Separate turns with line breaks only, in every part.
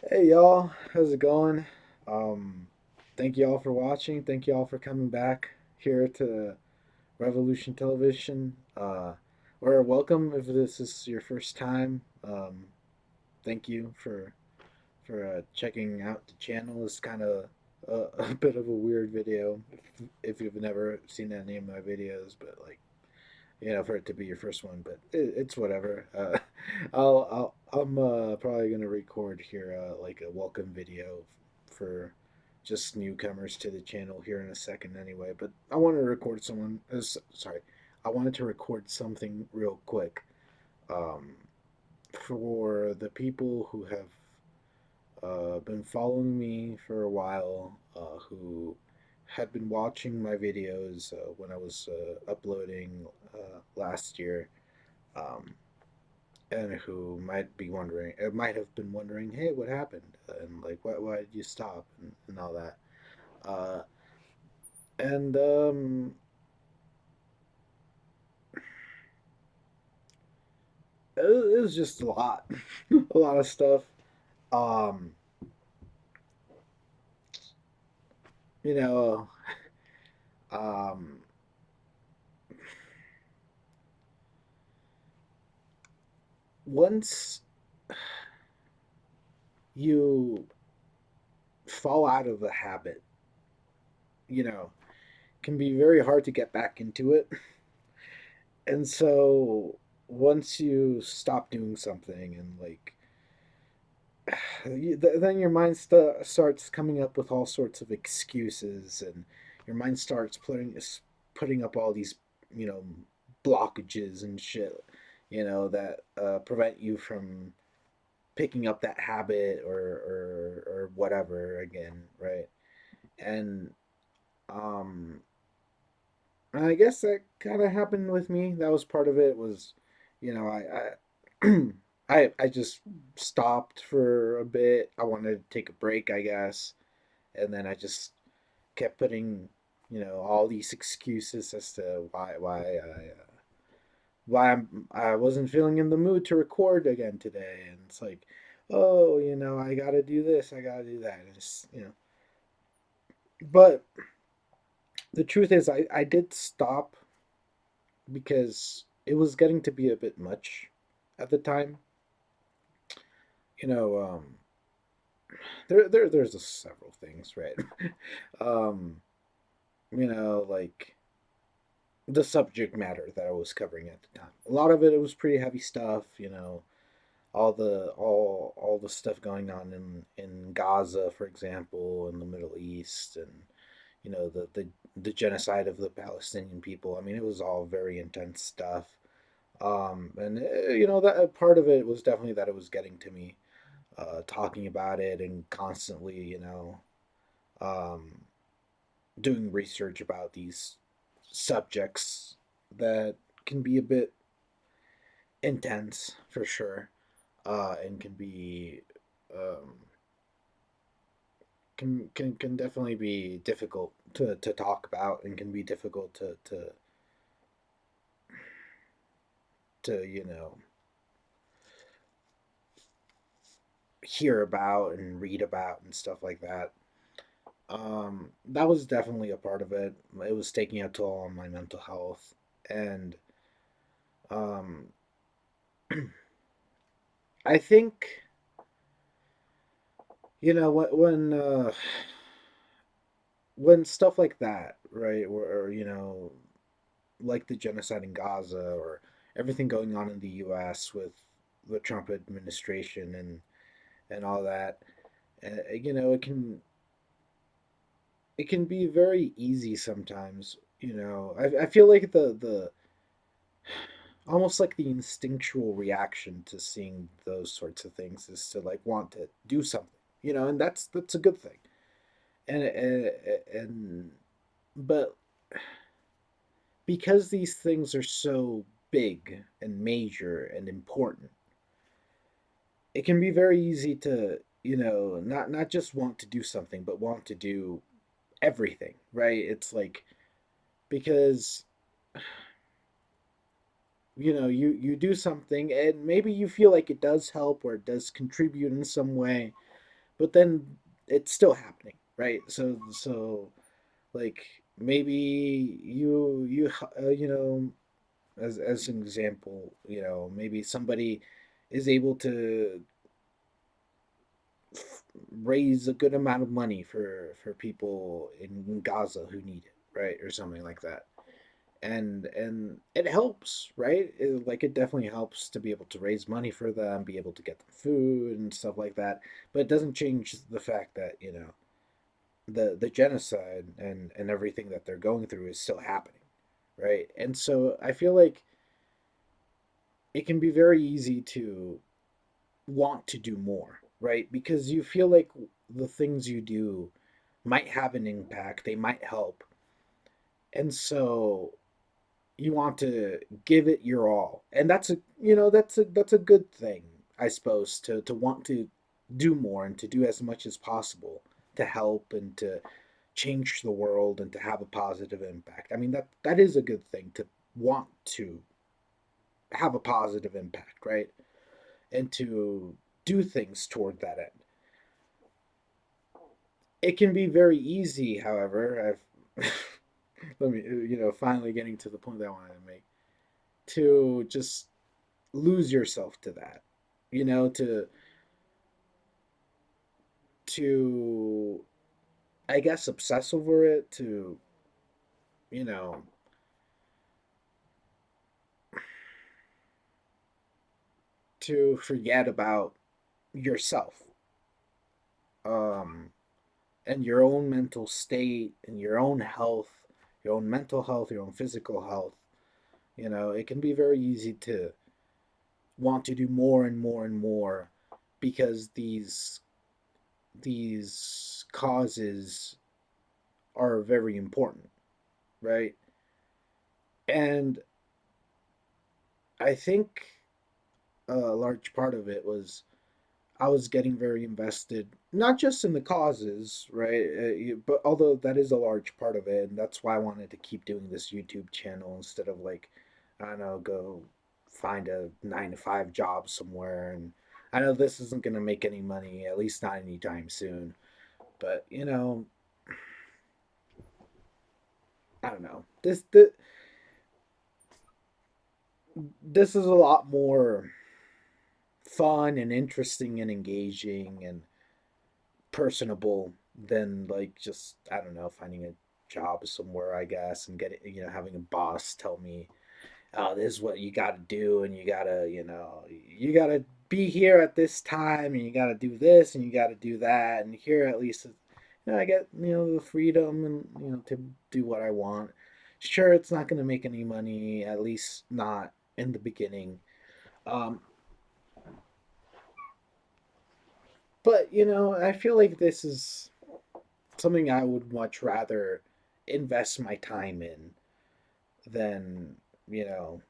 Hey y'all, how's it going? Um, Thank y'all for watching. Thank y'all for coming back here to Revolution Television. Or welcome if this is your first time. Thank you for checking out the channel. It's kind of a bit of a weird video if you've never seen any of my videos, but like for it to be your first one, but it's whatever. I'm probably gonna record here like a welcome video for just newcomers to the channel here in a second anyway. But I wanted to record sorry, I wanted to record something real quick um, for the people who have been following me for a while, who had been watching my videos when I was uploading last year, um, and who might have been wondering, hey, what happened? And like, why did you stop? And all that. Uh, and it was just a lot, a lot of stuff. Um, you know, um, once you fall out of a habit, you know, can be very hard to get back into it. And so once you stop doing something and like then your mind starts coming up with all sorts of excuses, and your mind starts putting up all these, you know, blockages and shit, that prevent you from picking up that habit or whatever again, right? And um I guess that kind of happened with me. That was part of it. Was, I I just stopped for a bit. I wanted to take a break, I guess, and then I just kept putting, all these excuses as to I wasn't feeling in the mood to record again today, and it's like, oh, I got to do this, I got to do that, and but the truth is, I did stop because it was getting to be a bit much at the time. You know, there's several things, right? um, like the subject matter that I was covering at the time. A lot of it was pretty heavy stuff. All the stuff going on in Gaza, for example, in the Middle East, and the genocide of the Palestinian people. I mean, it was all very intense stuff. And that part of it was definitely that it was getting to me, talking about it and constantly, um, doing research about these subjects that can be a bit intense for sure, and can be um, can definitely be difficult to talk about, and can be difficult to hear about and read about and stuff like that. That was definitely a part of it. It was taking a toll on my mental health, and um, I think when stuff like that, right, or like the genocide in Gaza, or everything going on in the U.S. with the Trump administration and all that, it can be very easy sometimes. I feel like the almost like the instinctual reaction to seeing those sorts of things is to like want to do something, and that's a good thing. And but because these things are so big and major and important, it can be very easy to, not just want to do something, but want to do everything, right? It's like, because you do something and maybe you feel like it does help or it does contribute in some way, but then it's still happening, right? So like maybe you know, as an example, you know, maybe somebody is able to raise a good amount of money for people in Gaza who need it, right, or something like that. And it helps, right? Like it definitely helps to be able to raise money for them, be able to get them food and stuff like that. But it doesn't change the fact that, you know, the genocide and everything that they're going through is still happening, right? And so I feel like it can be very easy to want to do more, right? Because you feel like the things you do might have an impact, they might help. And so you want to give it your all. And that's a, you know, that's a good thing, I suppose, to want to do more and to do as much as possible to help and to change the world and to have a positive impact. I mean that is a good thing to want to have a positive impact, right? And to do things toward that end. It can be very easy, however, I've let me, you know, finally getting to the point that I wanted to make, to just lose yourself to that, you know, to I guess obsess over it, to, you know, to forget about yourself, um and your own mental state and your own health, your own mental health, your own physical health. You know, it can be very easy to want to do more and more and more because these causes are very important, right? And I think a large part of it was I was getting very invested, not just in the causes, right? But although that is a large part of it, and that's why I wanted to keep doing this YouTube channel instead of like, I don't know, go find a 9 to 5 job somewhere. And I know this isn't going to make any money, at least not anytime soon. But you know, I don't know. This is a lot more fun and interesting and engaging and personable than like just, I don't know, finding a job somewhere, I guess, and getting, you know, having a boss tell me, oh, this is what you got to do, and you got to, you know, you got to be here at this time, and you got to do this, and you got to do that, and here at least, you know, I get, you know, the freedom and, you know, to do what I want. Sure, it's not going to make any money, at least not in the beginning. Um, but you know, I feel like this is something I would much rather invest my time in than, you know,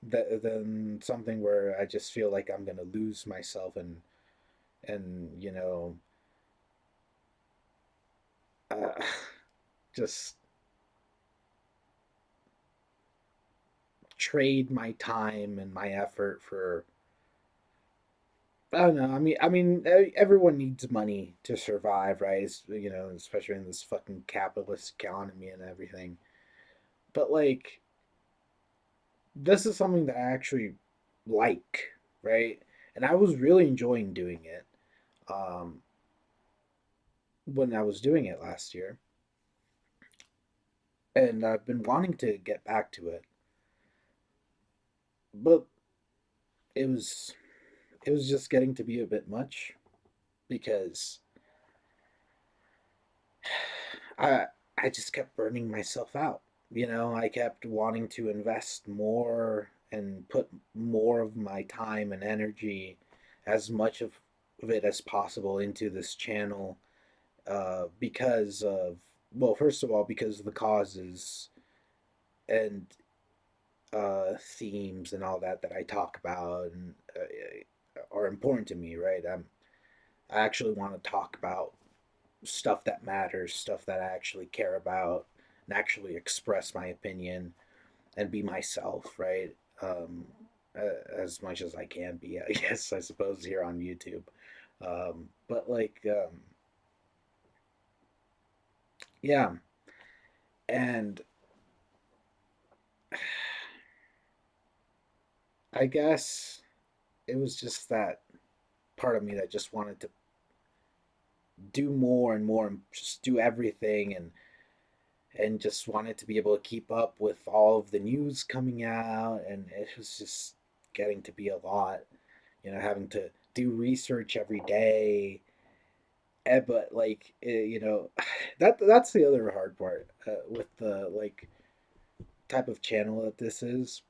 than something where I just feel like I'm gonna lose myself and you know, uh, just trade my time and my effort for, I don't know. Everyone needs money to survive, right? You know, especially in this fucking capitalist economy and everything. But like, this is something that I actually like, right? And I was really enjoying doing it um, when I was doing it last year, and I've been wanting to get back to it, but it was it was just getting to be a bit much because I I just kept burning myself out. You know, I kept wanting to invest more and put more of my time and energy, as much of it as possible, into this channel because of, well, first of all, because of the causes and themes and all that that I talk about and are important to me, right? I actually want to talk about stuff that matters, stuff that I actually care about, and actually express my opinion and be myself, right? As much as I can be, I guess, I suppose, here on YouTube. But like, yeah, and I guess it was just that part of me that just wanted to do more and more and just do everything and just wanted to be able to keep up with all of the news coming out, and it was just getting to be a lot, having to do research every day. But like, that's the other hard part with the like type of channel that this is.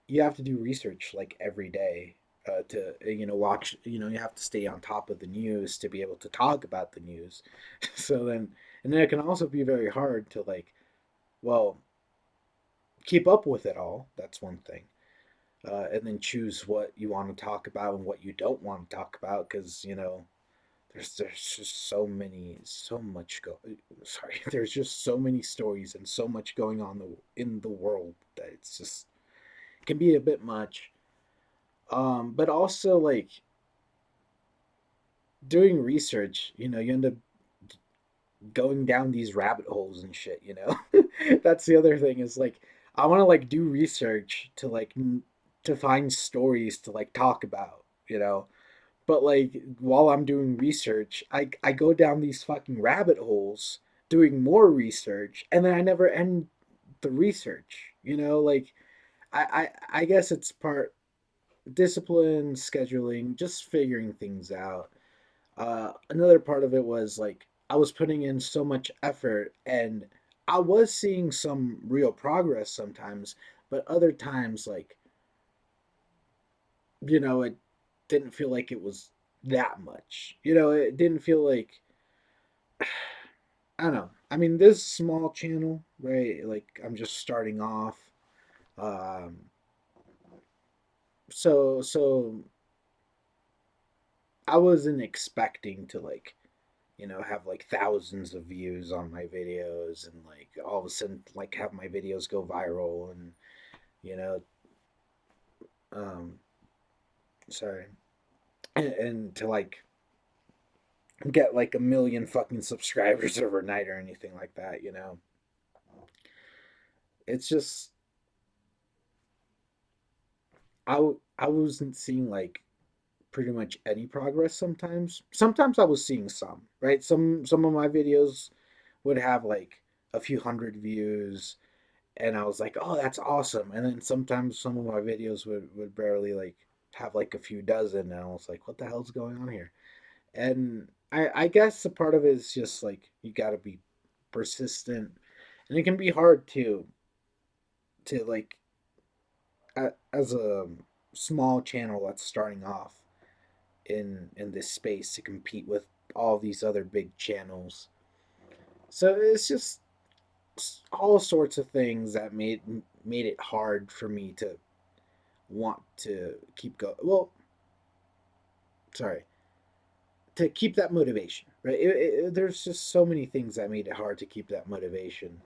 You have to do research like every day to watch. You have to stay on top of the news to be able to talk about the news. So then, and then it can also be very hard to like, well, keep up with it all. That's one thing. And then choose what you want to talk about and what you don't want to talk about, because there's just so much go. Sorry, there's just so many stories and so much going on in the world that it's just can be a bit much. But also like doing research, you end up going down these rabbit holes and shit. That's the other thing is like I want to like do research to like to find stories to like talk about. But like while I'm doing research, I go down these fucking rabbit holes doing more research, and then I never end the research. Like I guess it's part discipline, scheduling, just figuring things out. Another part of it was like I was putting in so much effort, and I was seeing some real progress sometimes, but other times like it didn't feel like it was that much. It didn't feel like I don't know. I mean, this small channel, right? Like I'm just starting off. Um, so I wasn't expecting to like have like thousands of views on my videos and like all of a sudden like have my videos go viral and you know um sorry and to like get like a million fucking subscribers overnight or anything like that. It's just I wasn't seeing like pretty much any progress. Sometimes I was seeing some, right? Some of my videos would have like a few hundred views, and I was like, oh, that's awesome. And then sometimes some of my videos would barely like have like a few dozen, and I was like, what the hell's going on here? And I guess a part of it is just like you got to be persistent, and it can be hard to like as a small channel that's starting off in this space to compete with all these other big channels. So it's just all sorts of things that made it hard for me to want to keep going. Well, sorry, to keep that motivation, right? There's just so many things that made it hard to keep that motivation.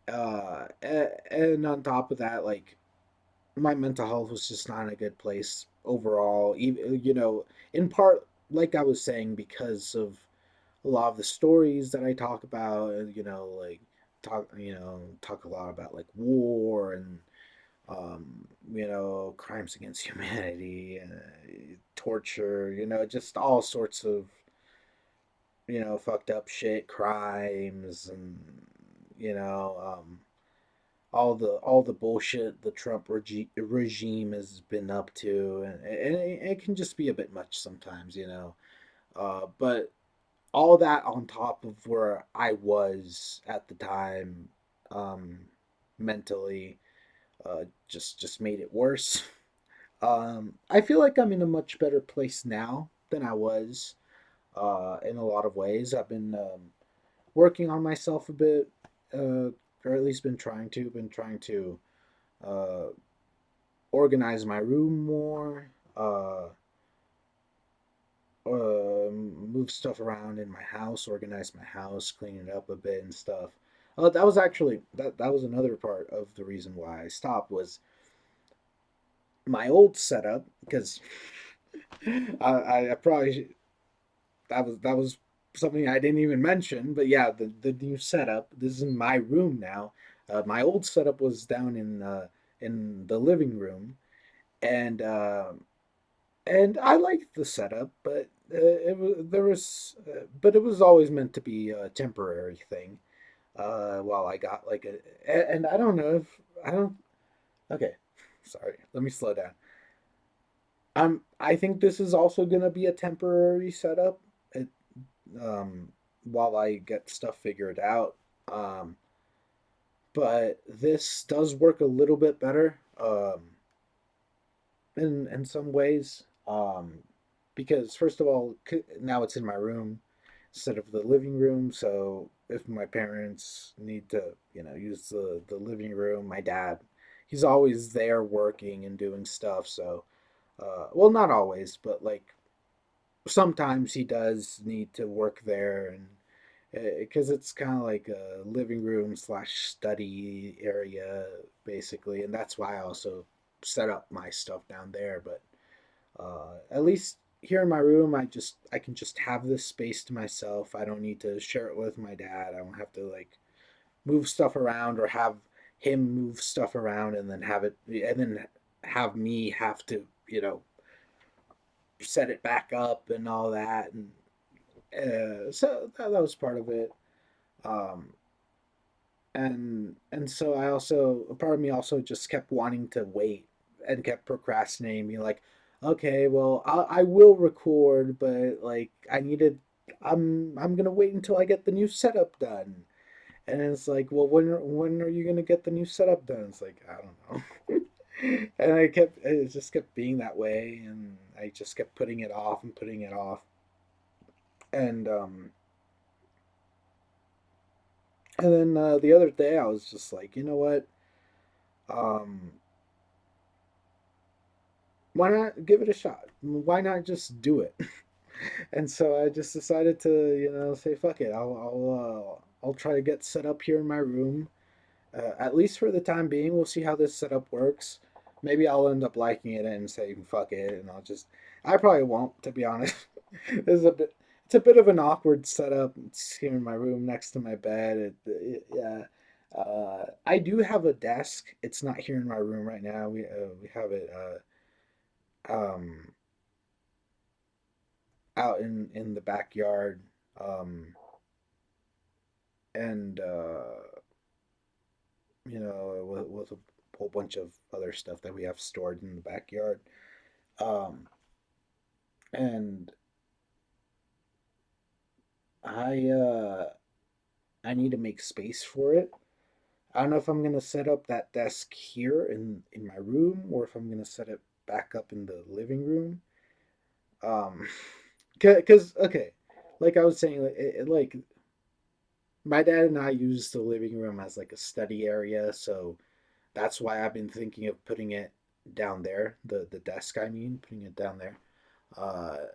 And on top of that, like my mental health was just not in a good place overall. Even in part, like I was saying, because of a lot of the stories that I talk about, and like talk a lot about like war and crimes against humanity, torture, just all sorts of, fucked up shit, crimes, and, you know, um, all the bullshit the Trump regime has been up to, and it can just be a bit much sometimes. But all that on top of where I was at the time, um, mentally, just made it worse. I feel like I'm in a much better place now than I was in a lot of ways. I've been working on myself a bit, or at least been trying to uh, organize my room more, move stuff around in my house, organize my house, clean it up a bit and stuff. That was actually that was another part of the reason why I stopped was my old setup because I probably that was something I didn't even mention. But yeah, the new setup. This is in my room now. My old setup was down in the living room, and I liked the setup, but but it was always meant to be a temporary thing. While I got like and I don't know if I don't. Okay, sorry. Let me slow down. I think this is also gonna be a temporary setup. It, while I get stuff figured out. Um, but this does work a little bit better. In some ways. Because first of all, now it's in my room instead of the living room. So if my parents need to, use the living room, my dad, he's always there working and doing stuff. So, well, not always, but like sometimes he does need to work there, and because it's kind of like a living room slash study area basically, and that's why I also set up my stuff down there. But at least here in my room, I can just have this space to myself. I don't need to share it with my dad. I don't have to like move stuff around or have him move stuff around and then have me have to set it back up and all that. And so that was part of it. Um, and so I also a part of me also just kept wanting to wait and kept procrastinating, being like, okay, well, I will record, but like I'm gonna wait until I get the new setup done. And it's like, well, when are you gonna get the new setup done? It's like, I don't know. And it just kept being that way, and I just kept putting it off and putting it off. And then the other day I was just like, you know what? Um, why not give it a shot? Why not just do it? And so I just decided to, say fuck it. I'll try to get set up here in my room. At least for the time being, we'll see how this setup works. Maybe I'll end up liking it and saying fuck it, and I probably won't, to be honest. this is a bit. It's a bit of an awkward setup. It's here in my room next to my bed. Yeah. I do have a desk. It's not here in my room right now. We have it um out in the backyard, and with a whole bunch of other stuff that we have stored in the backyard. um and i uh I need to make space for it. I don't know if I'm gonna set up that desk here in my room, or if I'm gonna set it back up in the living room. um because okay, like I was saying, like my dad and I use the living room as like a study area, so that's why I've been thinking of putting it down there, the desk, I mean, putting it down there.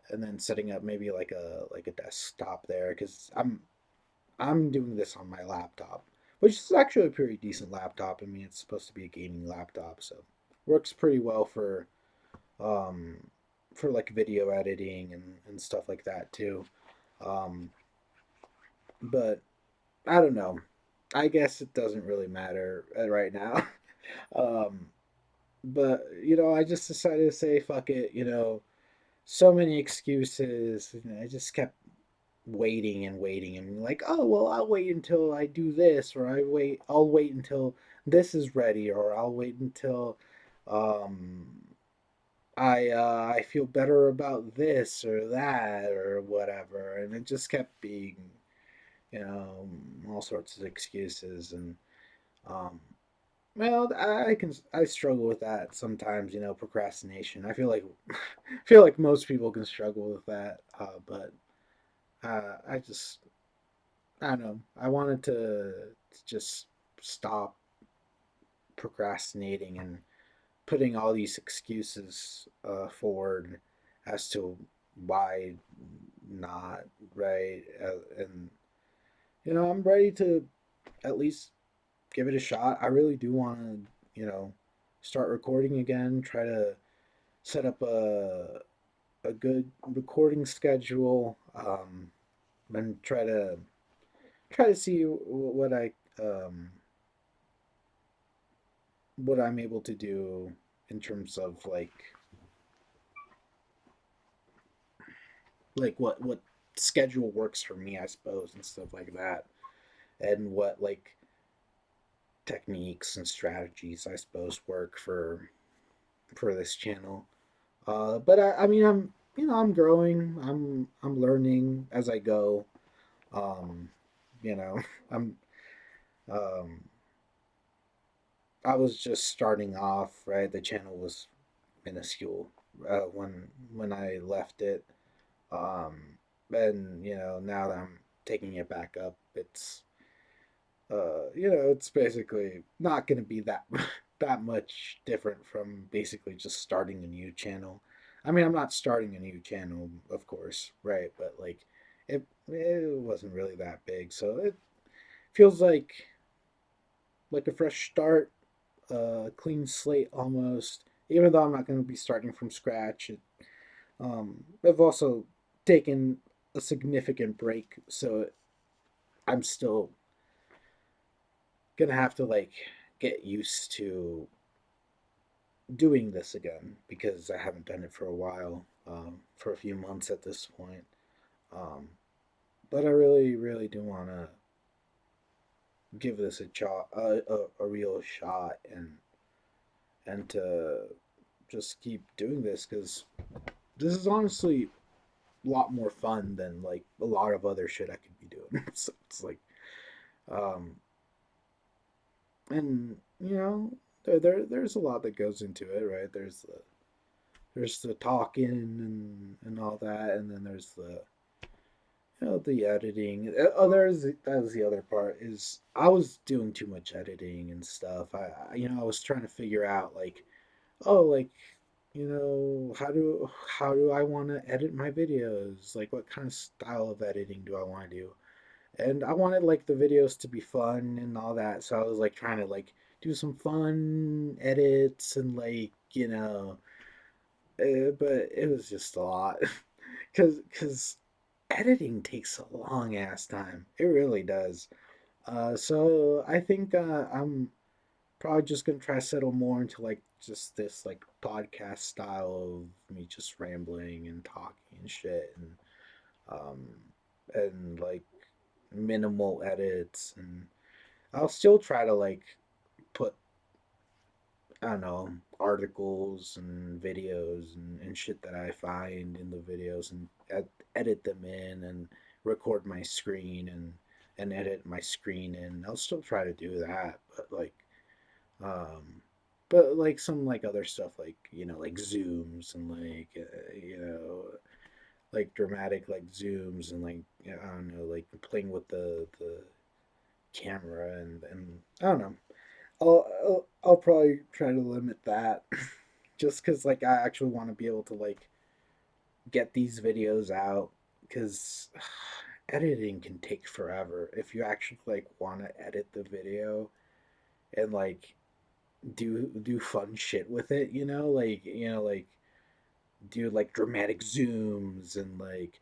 And then setting up maybe like a desktop there, cuz I'm doing this on my laptop, which is actually a pretty decent laptop. I mean, it's supposed to be a gaming laptop, so works pretty well um for like video editing and stuff like that too. Um but I don't know. I guess it doesn't really matter right now. um but I just decided to say fuck it. So many excuses. And I just kept waiting and waiting and like, oh well, I'll wait until I do this, or I'll wait until this is ready, or I'll wait until um I feel better about this or that or whatever. And it just kept being, you know, all sorts of excuses. And um well, I struggle with that sometimes, procrastination. I feel like most people can struggle with that. But I just I don't know. I wanted to just stop procrastinating and putting all these excuses forward as to why not, right? And I'm ready to at least give it a shot. I really do want to, start recording again. Try to set up a good recording schedule, and try to see um, what I'm able to do in terms of like what schedule works for me, I suppose, and stuff like that, and what like techniques and strategies I suppose work for this channel. But I mean, I'm growing. I'm learning as I go. Um, you know, I'm um, I was just starting off, right? The channel was minuscule when I left it. And now that I'm taking it back up, it's basically not going to be that that much different from basically just starting a new channel. I mean, I'm not starting a new channel, of course, right? But like, it wasn't really that big, so it feels like a fresh start, a clean slate almost. Even though I'm not going to be starting from scratch, I've also taken a significant break, so I'm still gonna have to like get used to doing this again because I haven't done it for a while, for a few months at this point. Um, but I really, really do want to give this a real shot and to just keep doing this because this is honestly a lot more fun than like a lot of other shit I could be doing. So it's like, um, and there's a lot that goes into it, right? There's the talking and all that, and then there's the editing. That was the other part is I was doing too much editing and stuff. I was trying to figure out like, oh, like, how do I want to edit my videos? Like, what kind of style of editing do I want to do? And I wanted like the videos to be fun and all that, so I was like trying to like do some fun edits and like but it was just a lot because editing takes a long ass time. It really does. So I think I'm probably just gonna try to settle more into like just this like podcast style of me just rambling and talking and shit um and like minimal edits, and I'll still try to like put, I don't know, articles and videos and shit that I find in the videos and edit them in and record my screen and edit my screen in. I'll still try to do that, um, but like some like other stuff like like zooms and like like dramatic like zooms and like I don't know, like playing with the camera and I don't know. I'll probably try to limit that just because like I actually want to be able to like get these videos out because editing can take forever if you actually like want to edit the video and like do fun shit with it, like do like dramatic zooms and like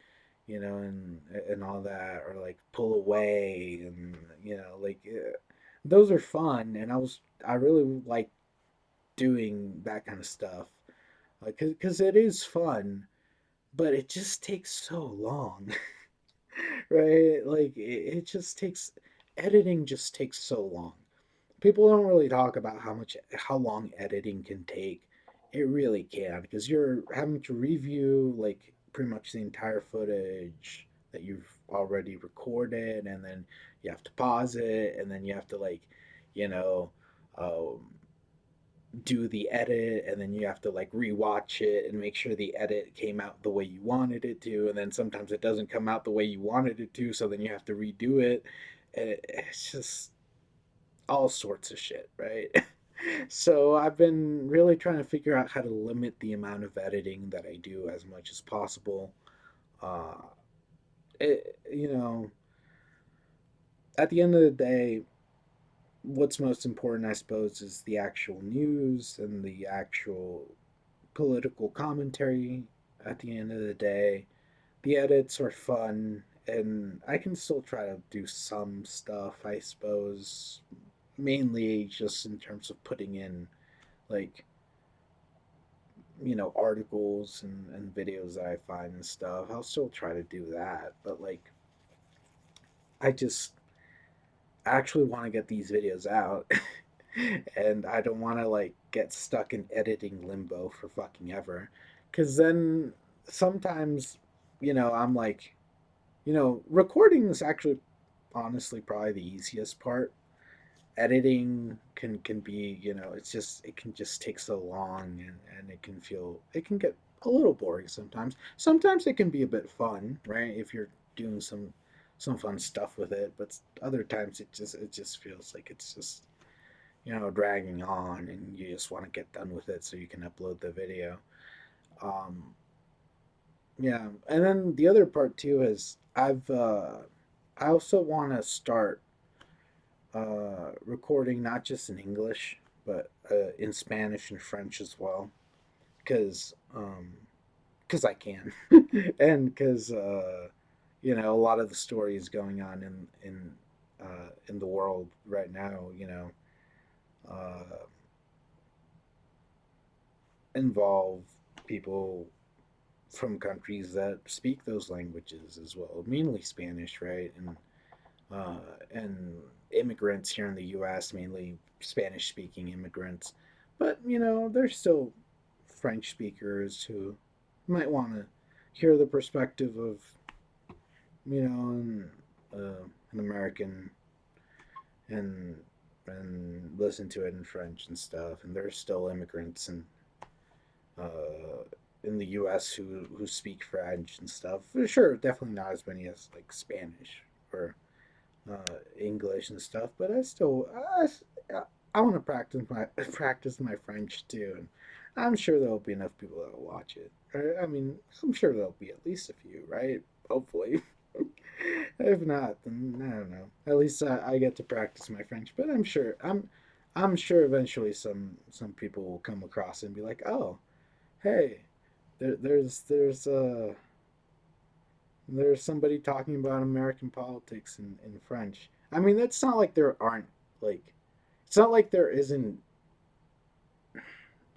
and all that, or like pull away and like those are fun, and I really like doing that kind of stuff because it is fun, but it just takes so long. Right? Like it just takes editing just takes so long. People don't really talk about how long editing can take. It really can because you're having to review like pretty much the entire footage that you've already recorded, and then you have to pause it, and then you have to like you know um, do the edit, and then you have to like rewatch it and make sure the edit came out the way you wanted it to, and then sometimes it doesn't come out the way you wanted it to, so then you have to redo it, and it's just all sorts of shit, right? So I've been really trying to figure out how to limit the amount of editing that I do as much as possible. uh it, at the end of the day, what's most important, I suppose, is the actual news and the actual political commentary at the end of the day, the edits are fun, and I can still try to do some stuff, I suppose. Mainly just in terms of putting in, like, articles and videos that I find and stuff. I'll still try to do that, but like, I just actually want to get these videos out. And I don't want to like get stuck in editing limbo for fucking ever. Cause then sometimes, I'm like, recording is actually honestly probably the easiest part. Editing can be, it can just take so long, and it can get a little boring sometimes. Sometimes it can be a bit fun, right? If you're doing some fun stuff with it, but other times it just feels like it's just, dragging on, and you just want to get done with it so you can upload the video. Um, yeah, and then the other part too is I also want to start recording not just in English but in Spanish and French as well, because I can, and because a lot of the stories going on in the world right now, uh, involve people from countries that speak those languages as well, mainly Spanish, right? Uh, and immigrants here in the U.S., mainly Spanish-speaking immigrants, but there's still French speakers who might want to hear the perspective of an American, and listen to it in French and stuff. And there's still immigrants uh, in the U.S. who speak French and stuff. For sure, definitely not as many as like Spanish or English and stuff. But I want to practice my French too, and I'm sure there'll be enough people that'll watch it. I mean, I'm sure there'll be at least a few, right? Hopefully. If not, then I don't know. At least I get to practice my French. But I'm sure eventually some people will come across it and be like, oh, hey, there's somebody talking about American politics in French. I mean, that's not like there aren't, like, it's not like there isn't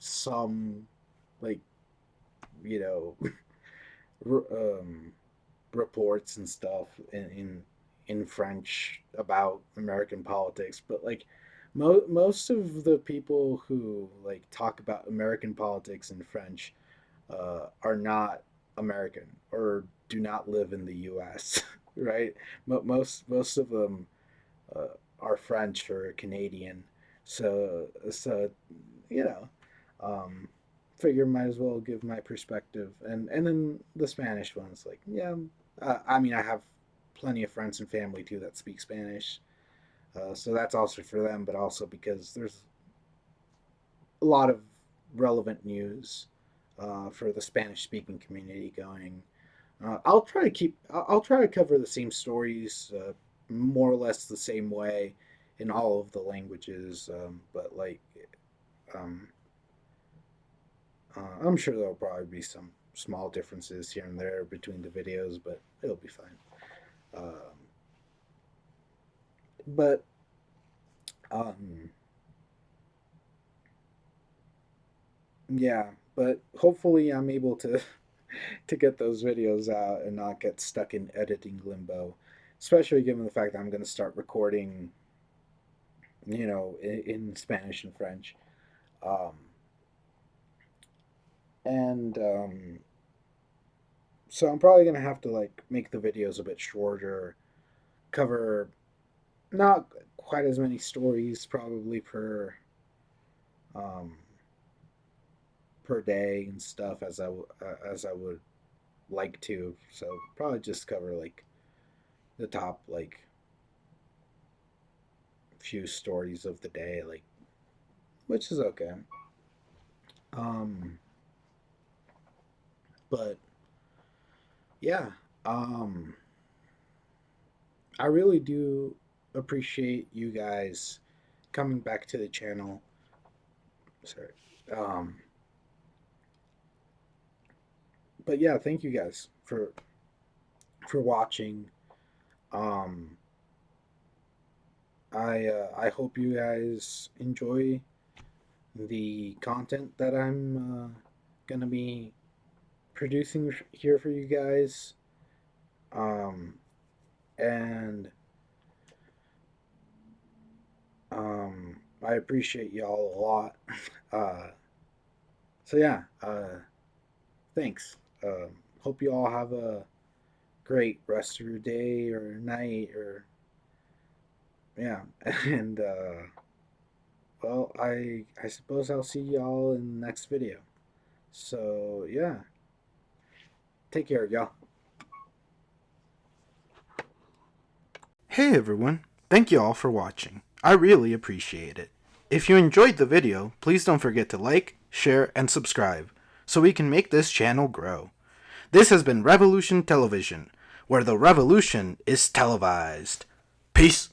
some, like, you know um, reports and stuff in French about American politics, but like most of the people who like talk about American politics in French are not American or do not live in the U.S. Right? Most of them uh, are French or Canadian, so you know, um, figure might as well give my perspective, and then the Spanish one's like, yeah, I mean, I have plenty of friends and family too that speak Spanish, so that's also for them, but also because there's a lot of relevant news for the Spanish speaking community going. I'll try to cover the same stories, more or less the same way in all of the languages, but like, um, I'm sure there'll probably be some small differences here and there between the videos, but it'll be fine. But um, yeah, but hopefully I'm able to to get those videos out and not get stuck in editing limbo, especially given the fact that I'm going to start recording, in Spanish and French. Um, and So I'm probably going to have to like make the videos a bit shorter, cover not quite as many stories probably um, per day and stuff as I would like to. So probably just cover like the top like few stories of the day, like, which is okay. Um, but yeah, um, I really do appreciate you guys coming back to the channel. Sorry. Um, but yeah, thank you guys for watching. Um, I hope you guys enjoy the content that I'm gonna be producing here for you guys. Um, and I appreciate y'all a lot. Uh, so yeah, thanks. Hope you all have a great rest of your day or night or yeah, and well, I suppose I'll see y'all in the next video. So yeah, take care, y'all. Hey everyone, thank you all for watching. I really appreciate it. If you enjoyed the video, please don't forget to like, share, and subscribe so we can make this channel grow. This has been Revolution Television, where the revolution is televised. Peace!